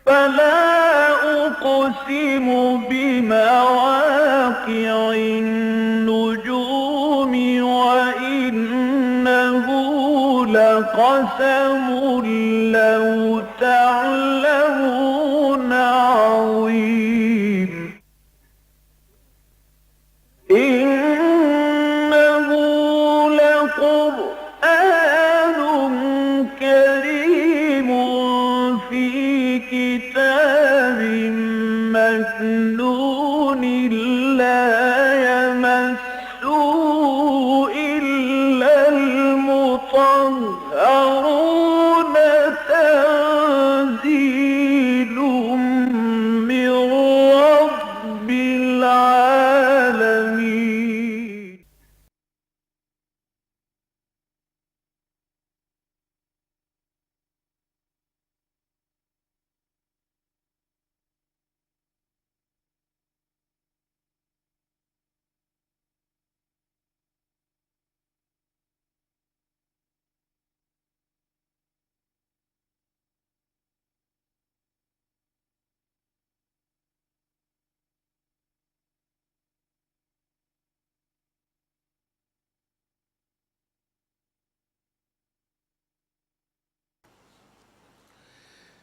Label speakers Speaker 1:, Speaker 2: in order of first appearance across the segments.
Speaker 1: فلا أقسم بمواقع النجوم وإنه لقسم لو تعلمون عظيم إنه لقرآن كريم في كتاب مكنون لا يمسه إلا المطهرون تنزيل من رب العالمين.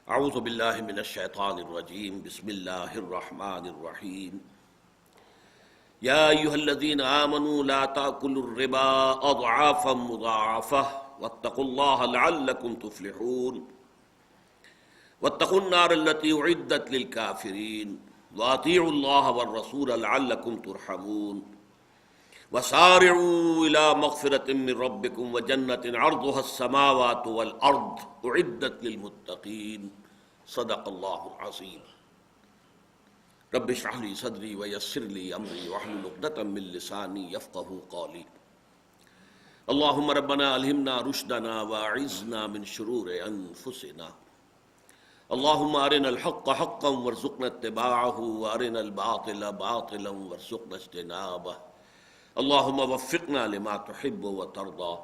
Speaker 2: اعوذ باللہ من الشیطان الرجیم بسم اللہ الرحمن الرحیم یا ایہا الذین آمنوا لا تأکلوا الربا اضعافا مضاعفہ واتقوا اللہ لعلکم تفلحون واتقوا النار التي اعدت للکافرین واطیعوا اللہ والرسول لعلکم ترحمون وسارعوا الى مغفرۃ من ربکم وجنۃ عرضها السماوات والارض اعدت للمتقین صدق اللہ العظیم. رب اشرح لی صدری ویسر لی امری واحلل عقدۃ من لسانی یفقہوا قولی. اللہم ربنا الہمنا رشدنا واعذنا من شرور انفسنا. اللہم ارنا الحق حقا وارزقنا اتباعہ وارنا الباطل باطلا وارزقنا اجتنابہ. اللہم وفقنا لما تحب وترضى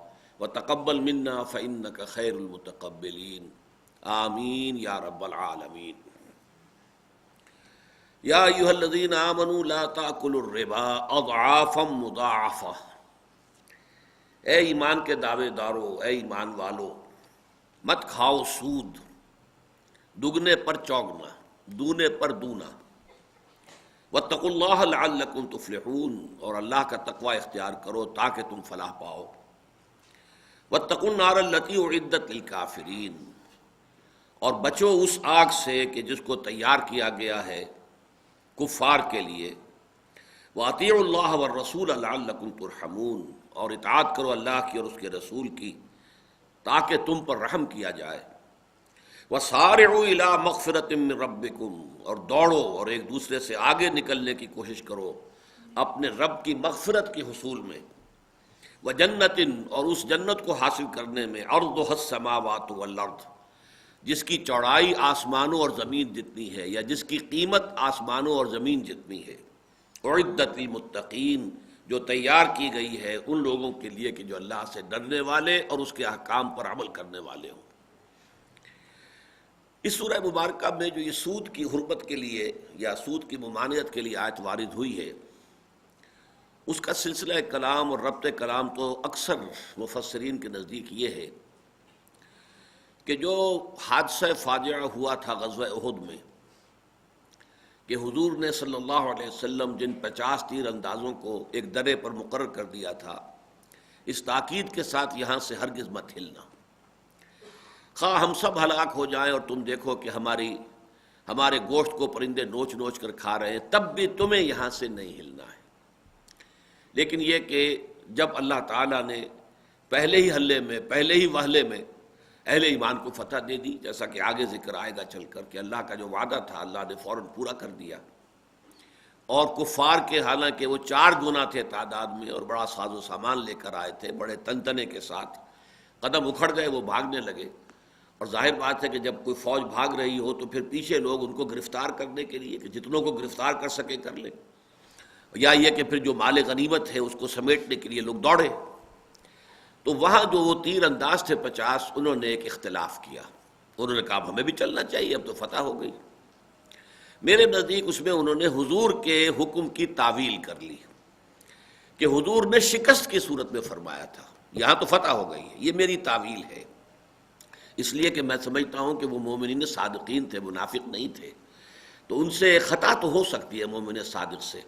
Speaker 2: وتقبل منا فإنك خیر المتقبلین. آمین یا رب العالمین. یا ایہا الذین آمنوا لا تأکلوا الربا اضعافا مضاعفہ. اے ایمان کے دعوے دارو، اے ایمان والو، مت کھاؤ سود، دگنے پر چوگنا، دونے پر دونا. واتقوا اللہ لعلکم تفلحون، اور اللہ کا تقوی اختیار کرو تاکہ تم فلاح پاؤ. واتقوا النار التی اعدت للکافرین، اور بچو اس آگ سے کہ جس کو تیار کیا گیا ہے کفار کے لیے. واطیعوا اللہ والرسول لعلکم ترحمون، اور اطاعت کرو اللہ کی اور اس کے رسول کی تاکہ تم پر رحم کیا جائے. وسارعوا الی مغفرۃ من ربکم، اور دوڑو اور ایک دوسرے سے آگے نکلنے کی کوشش کرو اپنے رب کی مغفرت کے حصول میں. وجنۃ، اور اس جنت کو حاصل کرنے میں، عرضها السماوات والارض، جس کی چوڑائی آسمانوں اور زمین جتنی ہے، یا جس کی قیمت آسمانوں اور زمین جتنی ہے. اعدت للمتقین، جو تیار کی گئی ہے ان لوگوں کے لیے کہ جو اللہ سے ڈرنے والے اور اس کے احکام پر عمل کرنے والے ہوں. اس سورہ مبارکہ میں جو یہ سود کی حرمت کے لیے یا سود کی ممانعت کے لیے آیت وارد ہوئی ہے، اس کا سلسلہ کلام اور ربط کلام تو اکثر مفسرین کے نزدیک یہ ہے کہ جو حادثہ فاجعہ ہوا تھا غزوہ احد میں، کہ حضور نے صلی اللہ علیہ وسلم جن 50 تیر اندازوں کو ایک درے پر مقرر کر دیا تھا، اس تاکید کے ساتھ یہاں سے ہرگز مت ہلنا. خواہ ہم سب ہلاک ہو جائیں اور تم دیکھو کہ ہمارے گوشت کو پرندے نوچ نوچ کر کھا رہے ہیں، تب بھی تمہیں یہاں سے نہیں ہلنا ہے. لیکن یہ کہ جب اللہ تعالیٰ نے پہلے ہی حلے میں، پہلے ہی وہلے میں اہل ایمان کو فتح دے دی، جیسا کہ آگے ذکر آئے گا چل کر کہ اللہ کا جو وعدہ تھا اللہ نے فوراً پورا کر دیا. اور کفار کے حالانکہ وہ 4 گنا تھے تعداد میں اور بڑا ساز و سامان لے کر آئے تھے، بڑے تنتنے کے ساتھ قدم اکھڑ گئے، وہ بھاگنے لگے. اور ظاہر بات ہے کہ جب کوئی فوج بھاگ رہی ہو تو پھر پیچھے لوگ ان کو گرفتار کرنے کے لیے کہ جتنوں کو گرفتار کر سکے کر لیں، یا یہ کہ پھر جو مال غنیمت ہے اس کو سمیٹنے کے لیے لوگ دوڑے. تو وہاں جو وہ تیر انداز تھے 50، انہوں نے ایک اختلاف کیا. انہوں نے کہا ہمیں بھی چلنا چاہیے، اب تو فتح ہو گئی. میرے نزدیک اس میں انہوں نے حضور کے حکم کی تعویل کر لی کہ حضور نے شکست کی صورت میں فرمایا تھا، یہاں تو فتح ہو گئی ہے، یہ میری تعویل ہے، اس لیے کہ میں سمجھتا ہوں کہ وہ مومنین صادقین تھے، منافق نہیں تھے، تو ان سے خطا تو ہو سکتی ہے، مومن صادق سے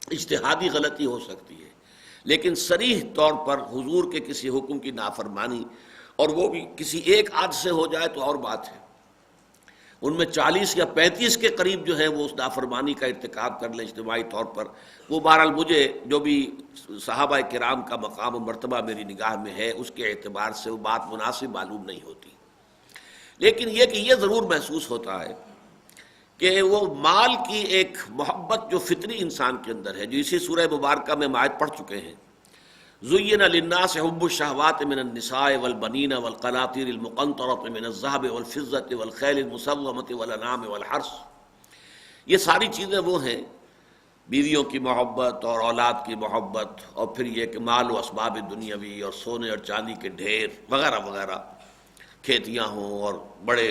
Speaker 2: اجتہادی غلطی ہو سکتی ہے، لیکن صریح طور پر حضور کے کسی حکم کی نافرمانی، اور وہ بھی کسی ایک آدھ سے ہو جائے تو اور بات ہے، ان میں 40 یا 35 کے قریب جو ہے وہ اس نافرمانی کا ارتکاب کر لیں اجتماعی طور پر، وہ بہرحال مجھے جو بھی صحابہ کرام کا مقام و مرتبہ میری نگاہ میں ہے اس کے اعتبار سے وہ بات مناسب معلوم نہیں ہوتی، لیکن یہ کہ یہ ضرور محسوس ہوتا ہے کہ وہ مال کی ایک محبت جو فطری انسان کے اندر ہے، جو اسی سورہ مبارکہ میں آیت پڑھ چکے ہیں، زُيِّنَ لِلنَّاسِ حُبُّ الشَّهَوَاتِ مِنَ النِّسَاءِ وَالْبَنِينَ وَالْقَنَاطِيرِ الْمُقَنطَرَةِ مِنَ الذَّهَبِ وَالْفِضَّةِ وَالْخَيْلِ الْمُسَوَّمَةِ وَالْأَنْعَامِ وَالْحَرْثِ، یہ ساری چیزیں وہ ہیں، بیویوں کی محبت اور اولاد کی محبت، اور پھر یہ کہ مال و اسباب دنیاوی اور سونے اور چاندی کے ڈھیر وغیرہ وغیرہ، کھیتیاں ہوں اور بڑے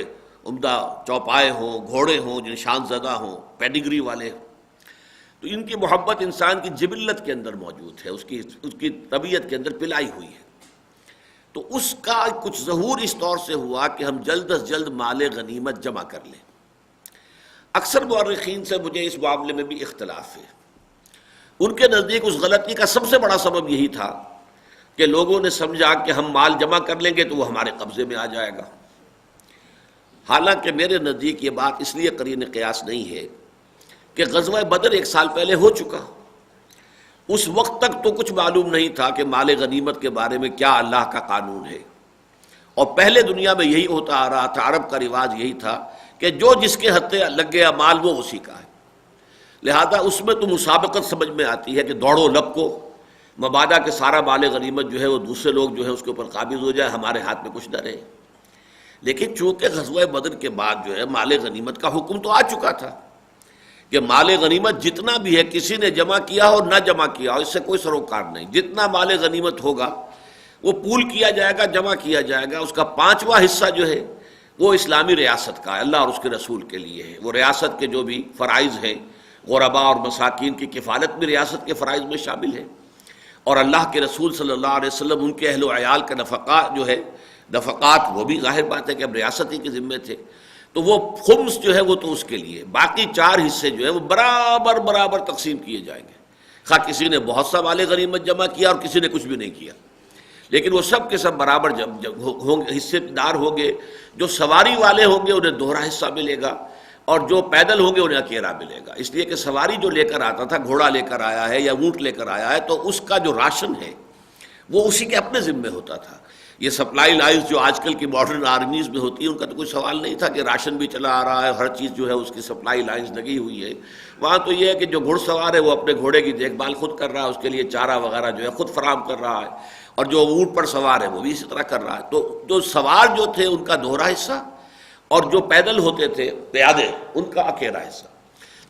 Speaker 2: عمدہ چوپائے ہوں، گھوڑے ہوں جو نشان زدہ ہوں، پیڈیگری والے، تو ان کی محبت انسان کی جبلت کے اندر موجود ہے، اس کی طبیعت کے اندر پلائی ہوئی ہے، تو اس کا کچھ ظہور اس طور سے ہوا کہ ہم جلد از جلد مال غنیمت جمع کر لیں۔ اکثر مورخین سے مجھے اس معاملے میں بھی اختلاف ہے، ان کے نزدیک اس غلطی کا سب سے بڑا سبب یہی تھا کہ لوگوں نے سمجھا کہ ہم مال جمع کر لیں گے تو وہ ہمارے قبضے میں آ جائے گا، حالانکہ میرے نزدیک یہ بات اس لیے قرین قیاس نہیں ہے کہ غزوہ بدر 1 سال پہلے ہو چکا، اس وقت تک تو کچھ معلوم نہیں تھا کہ مال غنیمت کے بارے میں کیا اللہ کا قانون ہے، اور پہلے دنیا میں یہی ہوتا آ رہا تھا، عرب کا رواج یہی تھا کہ جو جس کے ہتھے لگ گیا مال وہ اسی کا ہے، لہذا اس میں تو مسابقت سمجھ میں آتی ہے کہ دوڑو لب کو، مبادا کہ سارا مال غنیمت جو ہے وہ دوسرے لوگ جو ہے اس کے اوپر قابض ہو جائے، ہمارے ہاتھ میں کچھ نہ رہے، لیکن چونکہ غزوہ بدر کے بعد جو ہے مال غنیمت کا حکم تو آ چکا تھا کہ مال غنیمت جتنا بھی ہے کسی نے جمع کیا ہو نہ جمع کیا ہو اس سے کوئی سروکار نہیں، جتنا مال غنیمت ہوگا وہ پول کیا جائے گا، جمع کیا جائے گا، اس کا 5واں حصہ جو ہے وہ اسلامی ریاست کا ہے، اللہ اور اس کے رسول کے لیے ہے، وہ ریاست کے جو بھی فرائض ہیں، غرباء اور مساکین کی کفالت بھی ریاست کے فرائض میں شامل ہے، اور اللہ کے رسول صلی اللہ علیہ وسلم ان کے اہل و عیال کا نفقات جو ہے، نفقات وہ بھی ظاہر بات ہے کہ اب ریاست ہی کے ذمے تھے، تو وہ خمس جو ہے وہ تو اس کے لیے، باقی 4 حصے جو ہے وہ برابر برابر تقسیم کیے جائیں گے، خواہ کسی نے بہت سا مال غنیمت جمع کیا اور کسی نے کچھ بھی نہیں کیا، لیکن وہ سب کے سب برابر حصے دار ہوں گے، جو سواری والے ہوں گے انہیں دوہرا حصہ ملے گا، اور جو پیدل ہوں گے انہیں اکیلا ملے گا، اس لیے کہ سواری جو لے کر آتا تھا، گھوڑا لے کر آیا ہے یا اونٹ لے کر آیا ہے، تو اس کا جو راشن ہے وہ اسی کے اپنے ذمے ہوتا تھا، یہ سپلائی لائنز جو آج کل کی ماڈرن آرمیز میں ہوتی ہیں ان کا تو کوئی سوال نہیں تھا کہ راشن بھی چلا آ رہا ہے، ہر چیز جو ہے اس کی سپلائی لائنز لگی ہوئی ہے، وہاں تو یہ ہے کہ جو گھڑ سوار ہے وہ اپنے گھوڑے کی دیکھ بھال خود کر رہا ہے، اس کے لیے چارہ وغیرہ جو ہے خود فراہم کر رہا ہے، اور جو اونٹ پر سوار ہے وہ بھی اسی طرح کر رہا ہے، تو جو سوار جو تھے ان کا دوہرا حصہ، اور جو پیدل ہوتے تھے پیادے ان کا اکیلا حصہ،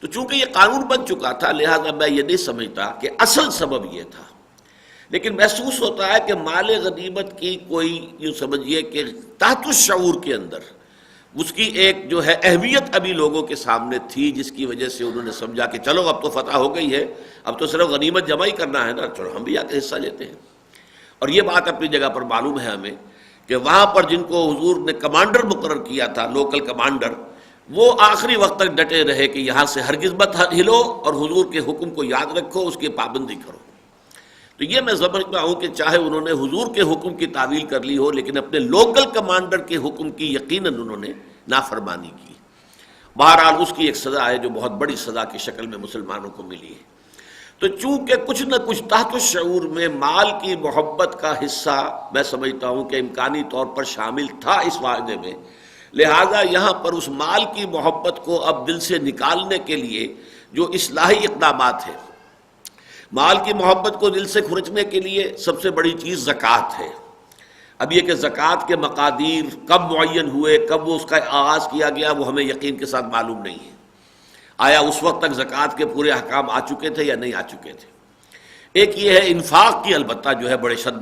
Speaker 2: تو چونکہ یہ قانون بن چکا تھا لہذا میں یہ نہیں سمجھتا کہ اصل سبب یہ تھا، لیکن محسوس ہوتا ہے کہ مال غنیمت کی کوئی یوں سمجھیے کہ تحت الشعور کے اندر اس کی ایک جو ہے اہمیت ابھی لوگوں کے سامنے تھی، جس کی وجہ سے انہوں نے سمجھا کہ چلو اب تو فتح ہو گئی ہے، اب تو صرف غنیمت جمع ہی کرنا ہے نا، چلو ہم بھی آ کے حصہ لیتے ہیں، اور یہ بات اپنی جگہ پر معلوم ہے ہمیں کہ وہاں پر جن کو حضور نے کمانڈر مقرر کیا تھا، لوکل کمانڈر، وہ آخری وقت تک ڈٹے رہے کہ یہاں سے ہرگز مت ہلو اور حضور کے حکم کو یاد رکھو، اس کی پابندی کرو، تو یہ میں سمجھتا ہوں کہ چاہے انہوں نے حضور کے حکم کی تعویل کر لی ہو لیکن اپنے لوکل کمانڈر کے حکم کی یقیناً انہوں نے نافرمانی کی، بہرحال اس کی ایک سزا ہے جو بہت بڑی سزا کی شکل میں مسلمانوں کو ملی ہے، تو چونکہ کچھ نہ کچھ تحت الشعور میں مال کی محبت کا حصہ میں سمجھتا ہوں کہ امکانی طور پر شامل تھا اس واعدے میں، لہذا یہاں پر اس مال کی محبت کو اب دل سے نکالنے کے لیے جو اصلاحی اقدامات ہیں، مال کی محبت کو دل سے کھرچنے کے لیے سب سے بڑی چیز زکوٰۃ ہے۔ اب یہ کہ زکوٰۃ کے مقادیر کب معین ہوئے، کب وہ اس کا آغاز کیا گیا، وہ ہمیں یقین کے ساتھ معلوم نہیں ہے، آیا اس وقت تک زکوٰۃ کے پورے احکام آ چکے تھے یا نہیں آ چکے تھے۔ ایک یہ ہے انفاق کی البتہ جو ہے بڑے شد